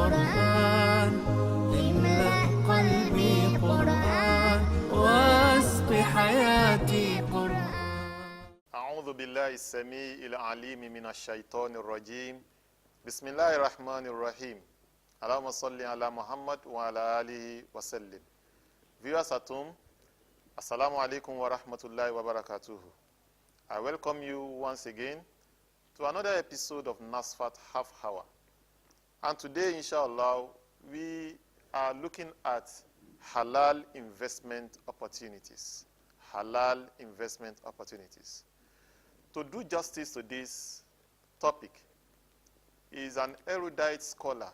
قرآن املأ قلبي قرآن واسق حياتي قرآن. أعوذ بالله السميع العليم من الشيطان الرجيم. بسم الله الرحمن الرحيم. اللهم صل على محمد وعلى آله وسلم. Viewers at home, Assalamu alaikum wa rahmatullahi wa barakatuhu. I welcome you once again to another episode of Nasfat Half Hour. And today, inshallah, we are looking at halal investment opportunities. Halal investment opportunities. To do justice to this topic is an erudite scholar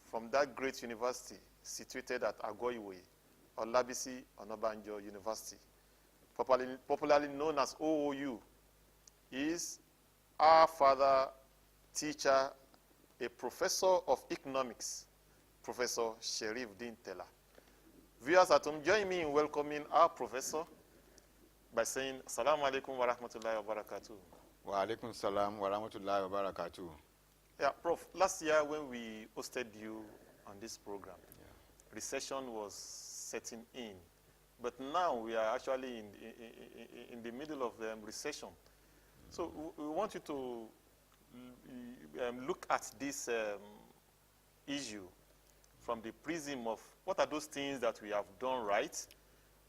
from that great university situated at Agoiwe, Olabisi Onabanjo University, popularly known as OOU. He is our father, teacher, a professor of economics, Professor Sherif Dintela. Viewers at home, join me in welcoming our professor by saying Assalamu alaikum wa rahmatullahi wa barakatuh. Wa alaikum salam wa rahmatullahi wa barakatuh. Yeah, Prof, last year when we hosted you on this program, recession was setting in. But now we are actually in the middle of the recession. So we want you to look at this issue from the prism of what are those things that we have done right,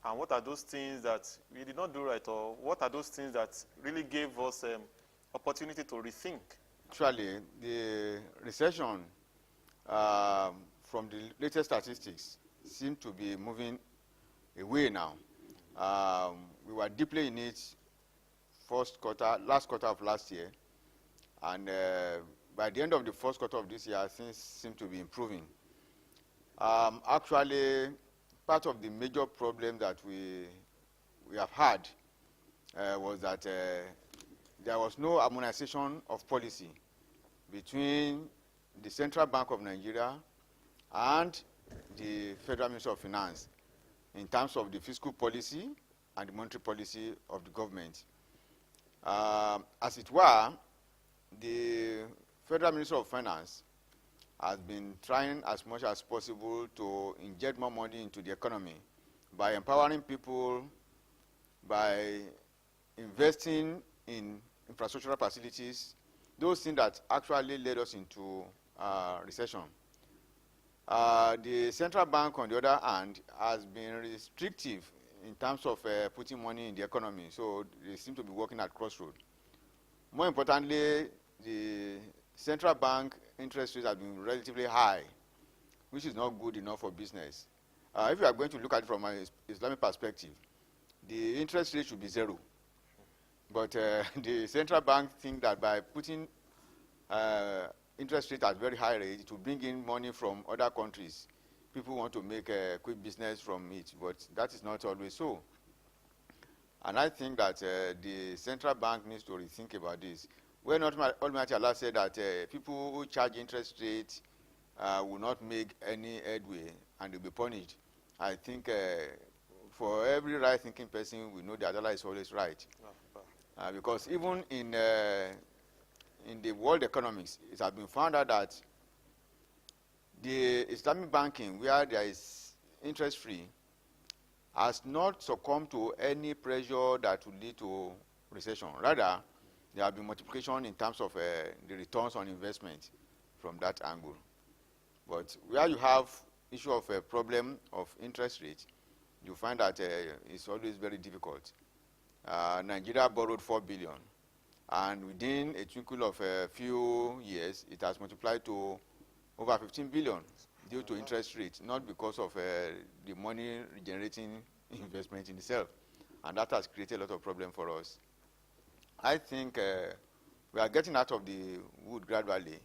and what are those things that we did not do right, or what are those things that really gave us opportunity to rethink. Actually, the recession from the latest statistics seem to be moving away now. We were deeply in it last quarter of last year, and by the end of the first quarter of this year, things seem to be improving. Actually, part of the major problem that we have had was that there was no harmonization of policy between the Central Bank of Nigeria and the Federal Ministry of Finance in terms of the fiscal policy and the monetary policy of the government. As it were, the Federal Ministry of Finance has been trying as much as possible to inject more money into the economy by empowering people, by investing in infrastructural facilities, those things that actually led us into recession. The central bank, on the other hand, has been restrictive in terms of putting money in the economy, so they seem to be working at crossroads. More importantly, the central bank interest rates have been relatively high, which is not good enough for business. If you are going to look at it from an Islamic perspective, the interest rate should be zero. But the central bank think that by putting interest rate at very high rate to bring in money from other countries, people want to make a quick business from it, but that is not always so. And I think that the central bank needs to rethink about this. When Almighty Allah said that people who charge interest rate will not make any headway and will be punished, I think for every right-thinking person, we know that Allah is always right. Because even in the world economics, it has been found out that the Islamic banking, where there is interest-free, has not succumbed to any pressure that would lead to recession. Rather, there have been multiplication in terms of the returns on investment from that angle. But where you have issue of a problem of interest rate, you find that it's always very difficult. Nigeria borrowed 4 billion, and within a twinkle of a few years, it has multiplied to over 15 billion due to interest rates, not because of the money generating investment in itself. And that has created a lot of problem for us. I think we are getting out of the wood gradually,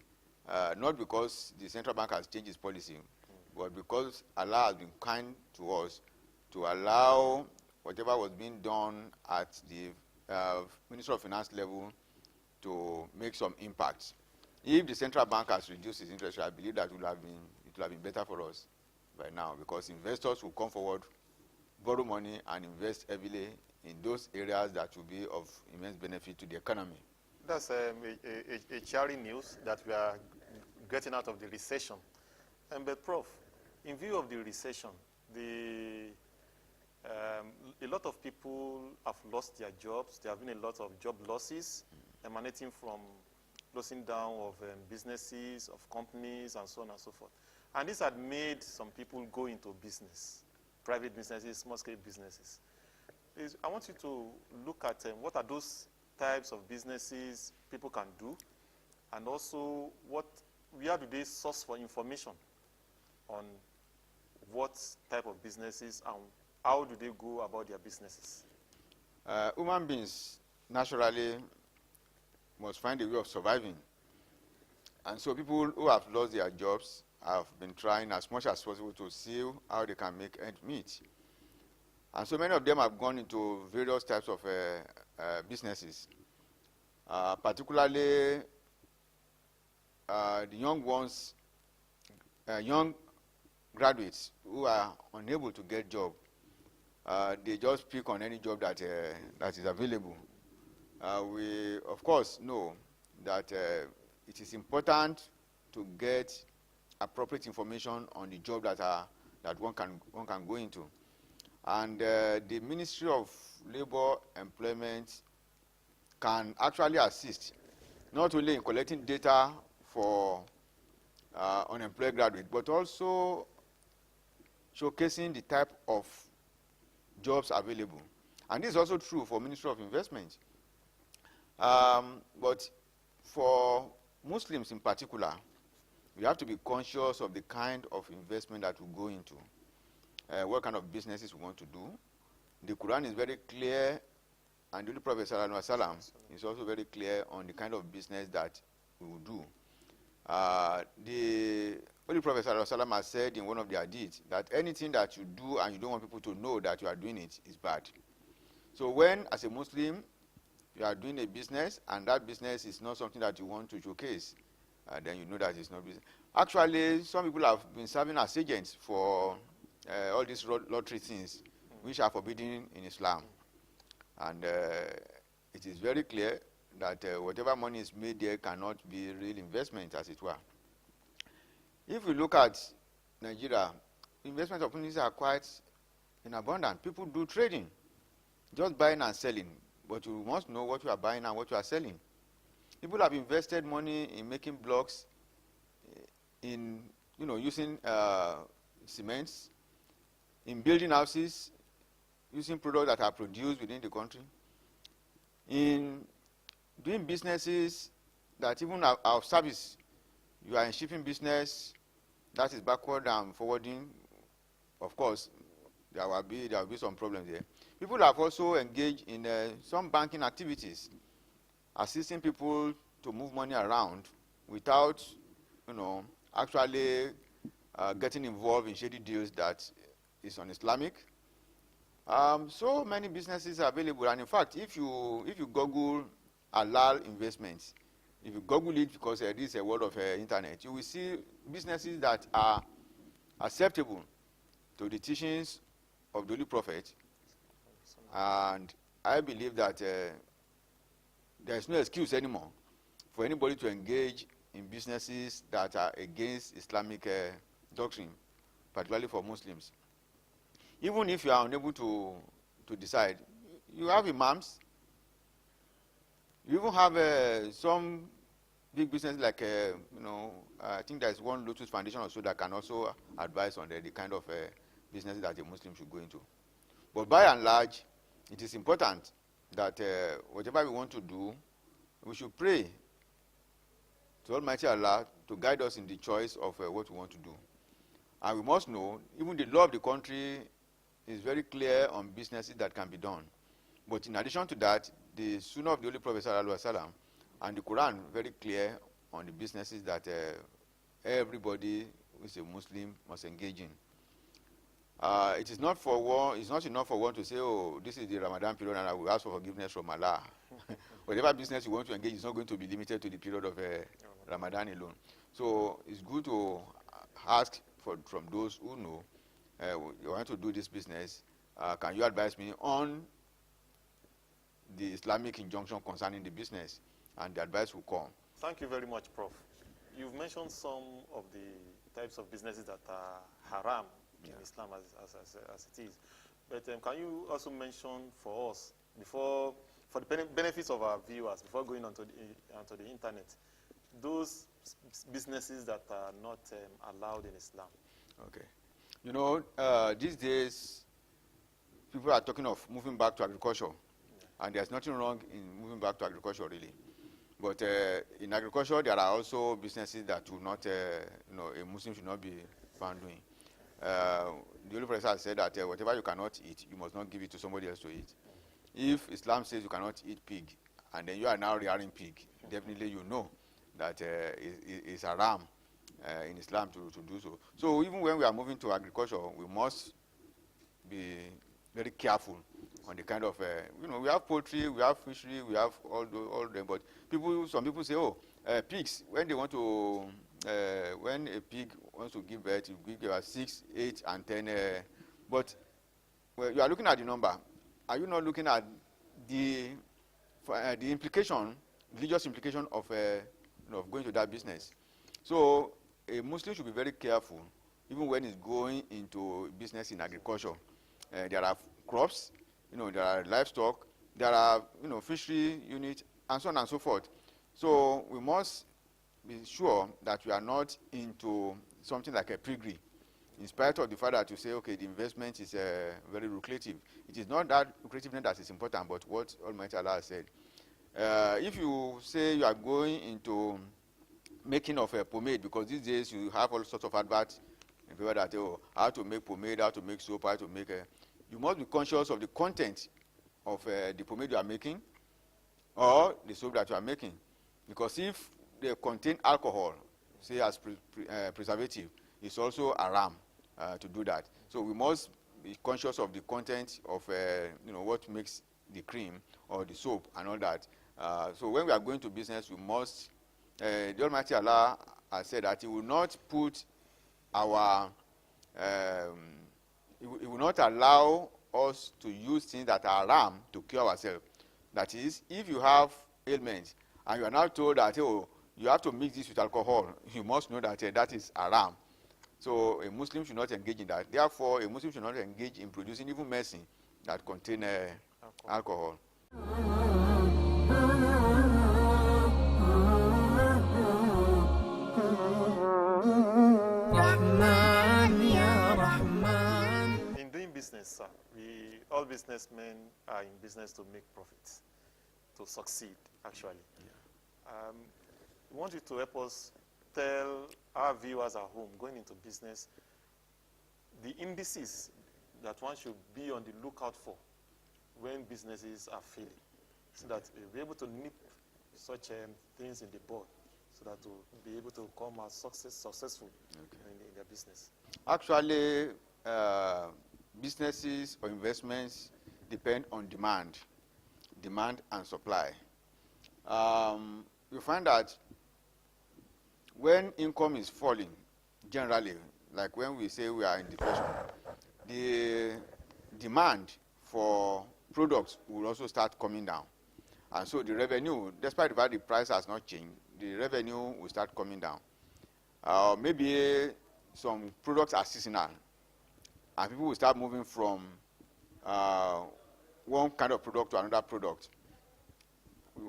not because the central bank has changed its policy, but because Allah has been kind to us to allow whatever was being done at the Ministry of Finance level to make some impact. If the central bank has reduced its interest rate, I believe that it would have been better for us by now, because investors will come forward, borrow money, and invest heavily in those areas that will be of immense benefit to the economy. That's a cheering news that we are getting out of the recession. But Prof, in view of the recession, a lot of people have lost their jobs. There have been a lot of job losses emanating from closing down of businesses, of companies, and so on and so forth. And this had made some people go into business, private businesses, small-scale businesses. I want you to look at what are those types of businesses people can do, and also where do they source for information on what type of businesses and how do they go about their businesses? Human beings naturally must find a way of surviving. And so people who have lost their jobs have been trying as much as possible to see how they can make ends meet. And so many of them have gone into various types of businesses, particularly the young ones, young graduates who are unable to get job. They just pick on any job that is available. We, of course, know that it is important to get appropriate information on the job that one can go into. And the Ministry of Labor Employment can actually assist, not only in collecting data for unemployed graduates, but also showcasing the type of jobs available. And this is also true for Ministry of Investment. But for Muslims in particular, we have to be conscious of the kind of investment that we go into, what kind of businesses we want to do. The Quran is very clear, and the Holy Prophet ﷺ is also very clear on the kind of business that we will do. The Holy Prophet ﷺ has said in one of the hadiths that anything that you do and you don't want people to know that you are doing it is bad. So when, as a Muslim, you are doing a business and that business is not something that you want to showcase, then you know that it's not business. Actually, some people have been serving as agents for all these lottery things, which are forbidden in Islam. And it is very clear that whatever money is made there cannot be real investment, as it were. If we look at Nigeria, investment opportunities are quite in abundance. People do trading, just buying and selling. But you must know what you are buying and what you are selling. People have invested money in making blocks, in using cements, in building houses, using products that are produced within the country, in doing businesses that even our service. You are in shipping business, that is backward and forwarding. Of course, there will be some problems there. People have also engaged in some banking activities, assisting people to move money around without, actually getting involved in shady deals that is un-Islamic. So many businesses are available, and in fact, if you Google halal investments, if you Google it, because this is a world of internet, you will see businesses that are acceptable to the teachings of the Holy Prophet. And I believe that there is no excuse anymore for anybody to engage in businesses that are against Islamic doctrine, particularly for Muslims. Even if you are unable to decide, you have imams. You even have some big business like, I think there's one Lotus Foundation or so that can also advise on the kind of business that a Muslim should go into. But by and large, it is important that whatever we want to do, we should pray to Almighty Allah to guide us in the choice of what we want to do. And we must know, even the law of the country is very clear on businesses that can be done. But in addition to that, the Sunnah of the Holy Prophet ﷺ and the Quran very clear on the businesses that everybody who is a Muslim must engage in. It is not for one. It's not enough for one to say, "Oh, this is the Ramadan period, and I will ask for forgiveness from Allah." Whatever business you want to engage is not going to be limited to the period of Ramadan alone. So it's good to ask from those who know, you want to do this business. Can you advise me on the Islamic injunction concerning the business? And the advice will come. Thank you very much, Prof. you've mentioned some of the types of businesses that are haram in Islam as it is. But can you also mention for us, for the benefits of our viewers, before going onto the internet, those businesses that are not allowed in Islam? Okay. You know, these days, people are talking of moving back to agriculture. And there's nothing wrong in moving back to agriculture, really. But in agriculture, there are also businesses that will not, a Muslim should not be found doing. The Holy Prophet said that whatever you cannot eat, you must not give it to somebody else to eat. If Islam says you cannot eat pig, and then you are now rearing pig, definitely you know that it's haram in Islam to do so. So even when we are moving to agriculture, we must be very careful on the kind of, we have poultry, we have fishery, we have all them, but some people say, pigs, when they want to, when a pig wants to give birth, you give about 6, 8, and 10, but you are looking at the number. Are you not looking at the implication, religious implication of going to that business? So a Muslim should be very careful, even when he's going into business in agriculture. There are crops, there are livestock, there are, fishery units, and so on and so forth. So we must be sure that we are not into something like a piggery, in spite of the fact that you say, okay, the investment is very lucrative. It is not that lucrativeness that is important, but what Almighty Allah said. If you say you are going into making of a pomade, because these days you have all sorts of adverts, and people that, how to make pomade, how to make soap, how to make you must be conscious of the content of the pomade you are making or the soap that you are making. Because if they contain alcohol, say as preservative, it's also haram to do that. So we must be conscious of the content of what makes the cream or the soap and all that. So when we are going to business, we must, the Almighty Allah has said that He will not put our, He will not allow us to use things that are haram to cure ourselves. That is, if you have ailments and you are now told that, you have to mix this with alcohol, you must know that that is haram. So a Muslim should not engage in that. Therefore, a Muslim should not engage in producing even medicine that contain alcohol. In doing business, sir, all businessmen are in business to make profits, to succeed, actually. We want you to help us tell our viewers at home going into business the indices that one should be on the lookout for when businesses are failing, so that we'll be able to nip such things in the bud, so that we'll be able to come as successful in their business. Actually, businesses or investments depend on demand and supply. You find that when income is falling, generally, like when we say we are in depression, the demand for products will also start coming down. And so the revenue, despite the fact the price has not changed, the revenue will start coming down. Maybe some products are seasonal, and people will start moving from one kind of product to another product.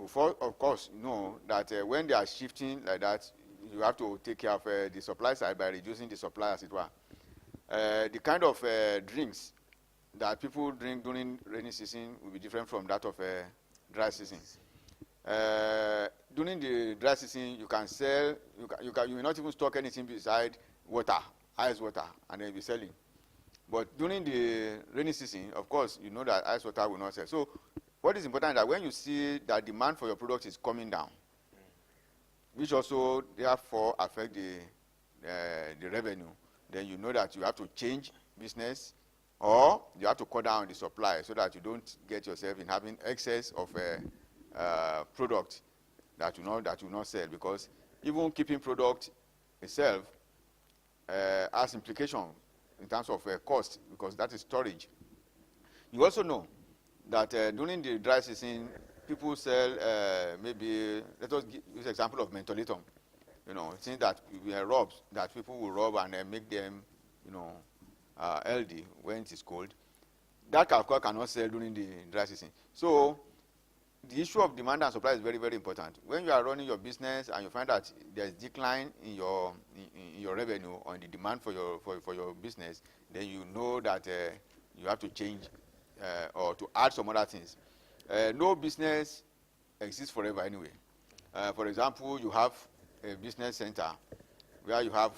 Of course, you know that when they are shifting like that, you have to take care of the supply side by reducing the supply, as it were. The kind of drinks that people drink during rainy season will be different from that of dry season. During the dry season, you can sell, you will not even stock anything beside water, ice water, and then you'll be selling. But during the rainy season, of course, you know that ice water will not sell. So what is important is that when you see that demand for your product is coming down, which also therefore affect the revenue, then you know that you have to change business, or you have to cut down the supply so that you don't get yourself in having excess of product that will not sell. Because even keeping product itself has implication in terms of cost, because that is storage. You also know that during the dry season, people sell maybe, let us use the example of mentholatum. things that were robs, that people will rob and make them, healthy when it is cold. That of course cannot sell during the dry season. So the issue of demand and supply is very, very important. When you are running your business and you find that there is decline in your revenue or in the demand for your business, then you know that you have to change or to add some other things. No business exists forever anyway. For example, you have a business center where you have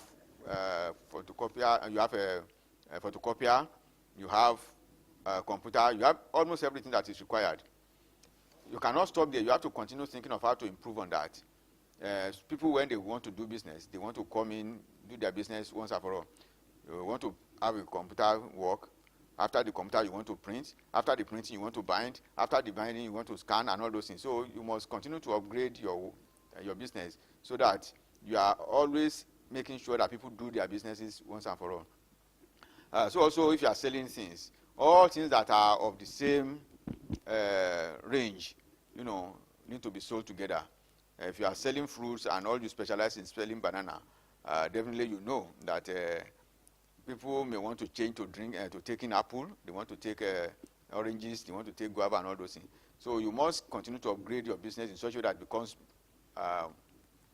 photocopier, and you have a photocopier, you have a computer, you have almost everything that is required. You cannot stop there. You have to continue thinking of how to improve on that. People, when they want to do business, they want to come in, do their business once and for all. You want to have a computer work. After the computer, you want to print. After the printing, you want to bind. After the binding, you want to scan and all those things. So you must continue to upgrade your business so that you are always making sure that people do their businesses once and for all. So also, if you are selling things, all things that are of the same range, need to be sold together. If you are selling fruits and all you specialize in selling banana, definitely you know that people may want to change to taking apple. They want to take oranges. They want to take guava and all those things. So you must continue to upgrade your business in such a way that it becomes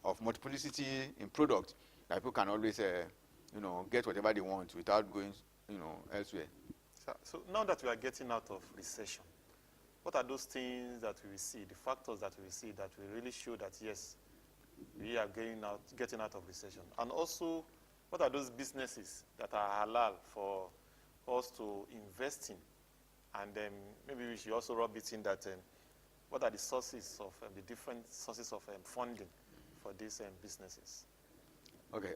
of multiplicity in product, that people can always get whatever they want without going elsewhere. So now that we are getting out of recession, what are those things that we will see, the factors that we will see that will really show that yes, we are getting out of recession? And also, what are those businesses that are halal for us to invest in? And maybe we should also rub it in that what are the sources of the different sources of funding for these businesses? Okay.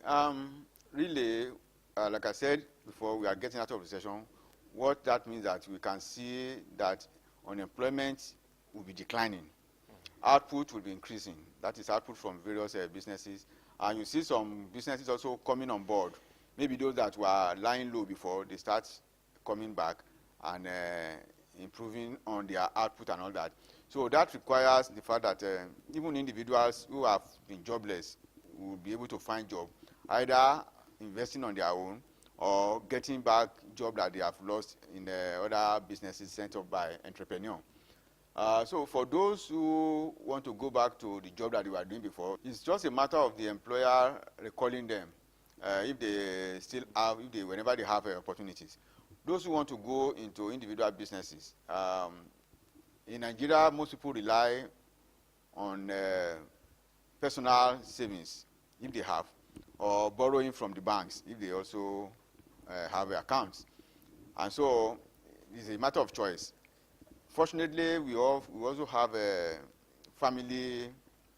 Really, like I said before, we are getting out of recession. What that means that we can see that unemployment will be declining. Output will be increasing. That is output from various businesses. And you see some businesses also coming on board. Maybe those that were lying low before, they start coming back and improving on their output and all that. So that requires the fact that even individuals who have been jobless will be able to find job, either investing on their own or getting back job that they have lost in other businesses sent up by entrepreneur. So for those who want to go back to the job that they were doing before, it's just a matter of the employer recalling them if they still have, whenever they have opportunities. Those who want to go into individual businesses, in Nigeria, most people rely on personal savings, if they have, or borrowing from the banks, if they also have accounts. And so it's a matter of choice. Fortunately, we also have family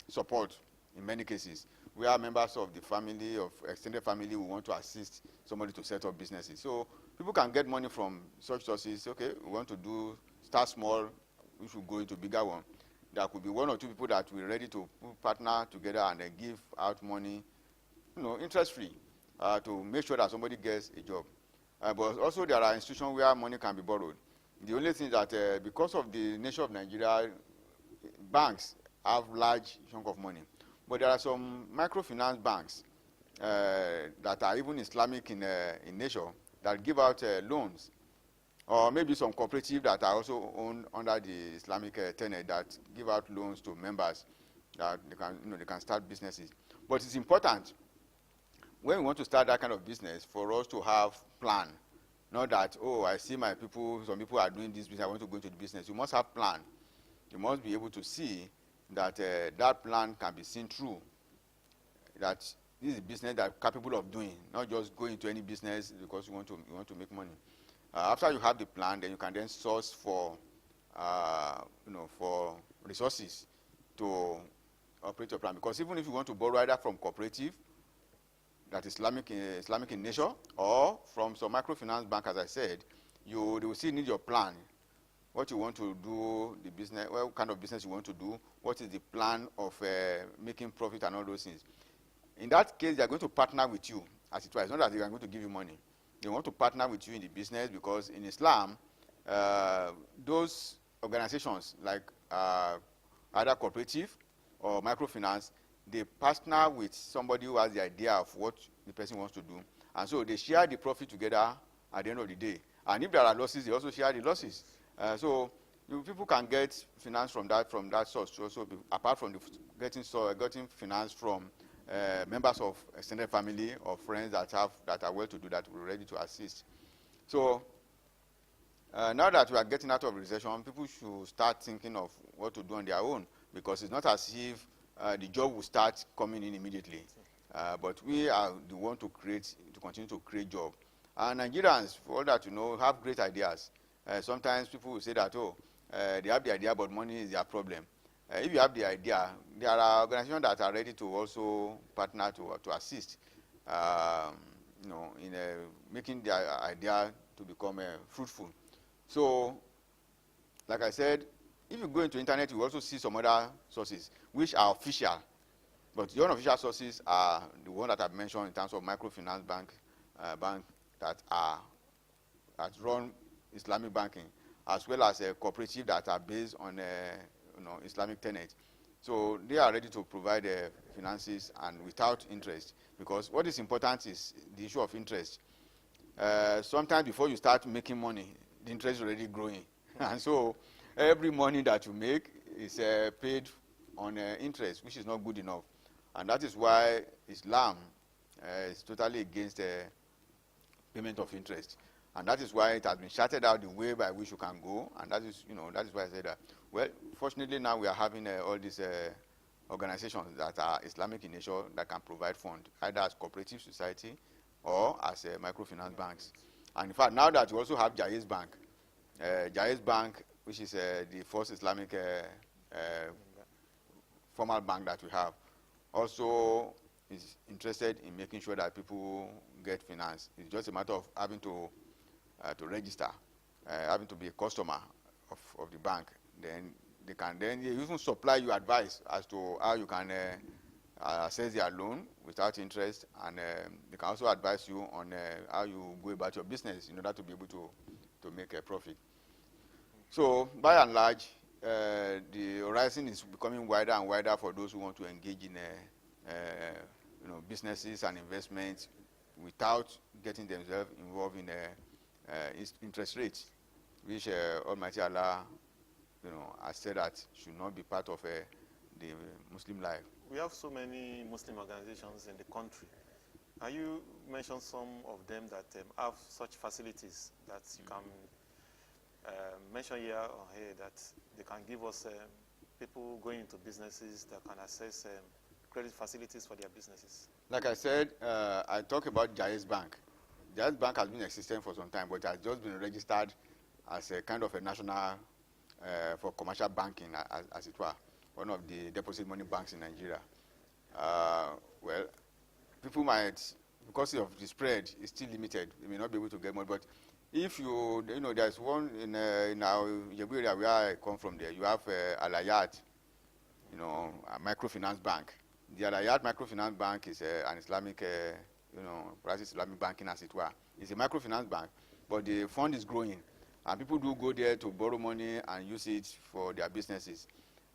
support in many cases. We are members of the family, of extended family, who want to assist somebody to set up businesses. So people can get money from such sources. Okay, we want to start small, we should go into bigger one. There could be one or two people that we're ready to partner together and then give out money, interest-free, to make sure that somebody gets a job. But also there are institutions where money can be borrowed. The only thing that because of the nature of Nigeria, banks have large chunk of money. But there are some microfinance banks that are even Islamic in nature that give out loans, or maybe some cooperative that are also owned under the Islamic tenet that give out loans to members that they can start businesses. But it's important when we want to start that kind of business for us to have plan. Not that, I see some people are doing this business, I want to go into the business. You must have plan. You must be able to see that that plan can be seen through. That this is a business that you're capable of doing, not just go into any business because you want to make money. After you have the plan, then you can then source for resources to operate your plan. Because even if you want to borrow either from cooperative, that is Islamic in nature, or from some microfinance bank, as I said, they will still need your plan. What you want to do, the business, what kind of business you want to do, what is the plan of making profit and all those things. In that case, they are going to partner with you, as it were. It's not that they are going to give you money. They want to partner with you in the business because in Islam, those organizations like either cooperative or microfinance, they partner with somebody who has the idea of what the person wants to do, and so they share the profit together at the end of the day. And if there are losses, they also share the losses. So people can get finance from that source. Also, apart from getting finance from members of extended family or friends that are well to do, that are ready to assist. So now that we are getting out of recession, people should start thinking of what to do on their own, because it's not as if the job will start coming in immediately. But we are the one to continue to create job. And Nigerians, for all that you know, have great ideas. Sometimes people will say that, they have the idea, but money is their problem. If you have the idea, there are organizations that are ready to also partner to assist, in making their idea to become fruitful. So, like I said, if you go into internet, you also see some other sources which are official, but the unofficial sources are the one that I've mentioned in terms of microfinance bank that run Islamic banking, as well as a cooperative that are based on Islamic tenet. So they are ready to provide finances and without interest, because what is important is the issue of interest. Sometimes before you start making money, the interest is already growing. And so every money that you make is paid on interest, which is not good enough. And that is why Islam is totally against payment of interest. And that is why it has been charted out the way by which you can go. And that is why I said that. Well, fortunately now we are having all these organizations that are Islamic in nature that can provide funds, either as cooperative society or as microfinance banks. And in fact, now that we also have Jaiz Bank, which is the first Islamic formal bank that we have, also is interested in making sure that people get finance. It's just a matter of having to register, having to be a customer of the bank. Then they even supply you advice as to how you can access their loan without interest, and they can also advise you on how you go about your business in order to be able to make a profit. So by and large, the horizon is becoming wider and wider for those who want to engage in businesses and investments without getting themselves involved in interest rates, which Almighty Allah has said that should not be part of the Muslim life. We have so many Muslim organizations in the country. Can you mention some of them that have such facilities that you can mention here or here, that they can give us people going into businesses that can access credit facilities for their businesses? Like I said, I talk about Jaiz Bank. Jaiz Bank has been existing for some time, but has just been registered as a kind of a national for commercial banking, as it were, one of the deposit money banks in Nigeria. Well, people might, because of the spread, it's still limited. You may not be able to get more, but if there's one in our area where I come from. There, you have Al-Hayat, a microfinance bank. The Al-Hayat microfinance bank is an Islamic, practice Islamic banking, as it were. It's a microfinance bank, but the fund is growing, and people do go there to borrow money and use it for their businesses.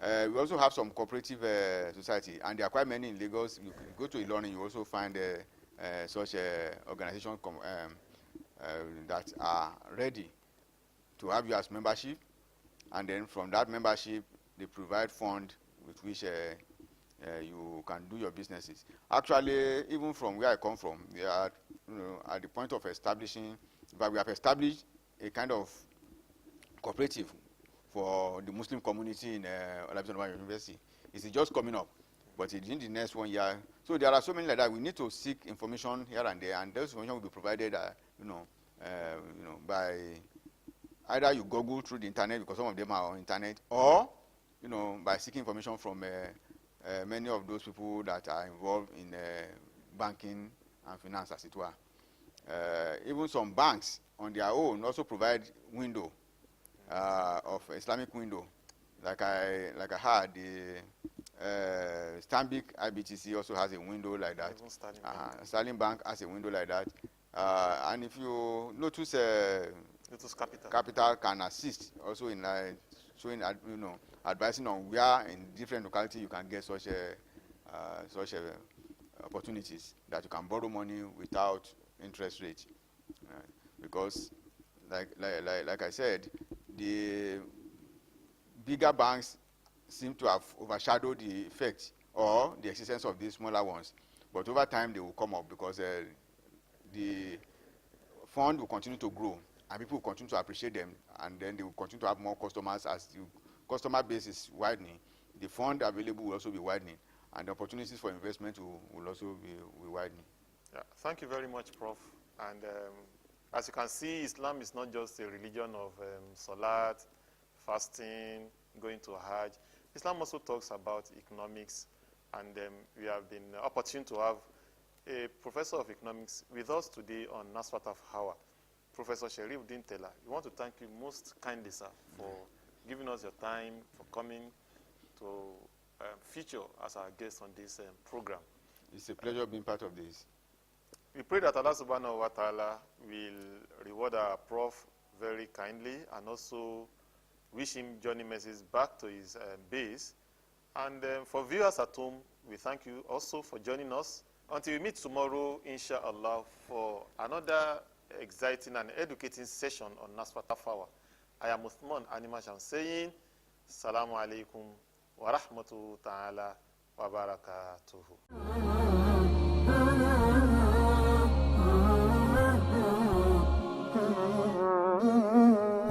We also have some cooperative society, and there are quite many in Lagos. You go to Ilorin, you also find such organizations that are ready to have you as membership, and then from that membership, they provide fund with which you can do your businesses. Actually, even from where I come from, they are at the point of establishing, but we have established a kind of cooperative for the Muslim community in Olabisi University. It's just coming up, but it's in the next 1 year. So there are so many like that. We need to seek information here and there, and those information will be provided, by either you Google through the internet, because some of them are on internet, or by seeking information from many of those people that are involved in banking and finance, as it were. Even some banks on their own also provide window of Islamic window, like I heard the Stanbic IBTC also has a window like that. Sterling Bank has a window like that. And if you notice, Lotus Capital can assist also in showing, advising on where in different localities you can get such such opportunities that you can borrow money without interest rate, because like I said, the bigger banks seem to have overshadowed the effect or the existence of these smaller ones, but over time they will come up because the fund will continue to grow and people will continue to appreciate them, and then they will continue to have more customers. As the customer base is widening, the fund available will also be widening, and the opportunities for investment will also be widening. Yeah, thank you very much, Prof. And as you can see, Islam is not just a religion of salat, fasting, going to Hajj. Islam also talks about economics, and we have been opportune to have a professor of economics with us today on Nasfat of Hawa, Professor Sherif Din Taylor. We want to thank you most kindly, sir, for giving us your time, for coming to feature as our guest on this program. It's a pleasure being part of this. We pray that Allah subhanahu wa ta'ala will reward our prof very kindly, and also wish him journey messages back to his base. And for viewers at home, we thank you also for joining us. Until we meet tomorrow, inshallah, for another exciting and educating session on Nasfat Afawa. I am Uthman Animasham saying, Salamu alaikum wa rahmatullahi ta'ala wa barakatuhu.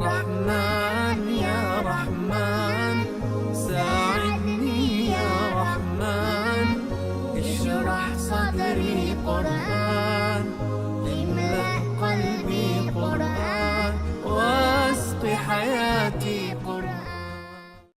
رحمن يا رحمن ساعدني يا رحمن اشرح صدري قرآن املأ قلبي قرآن واسق حياتي قرآن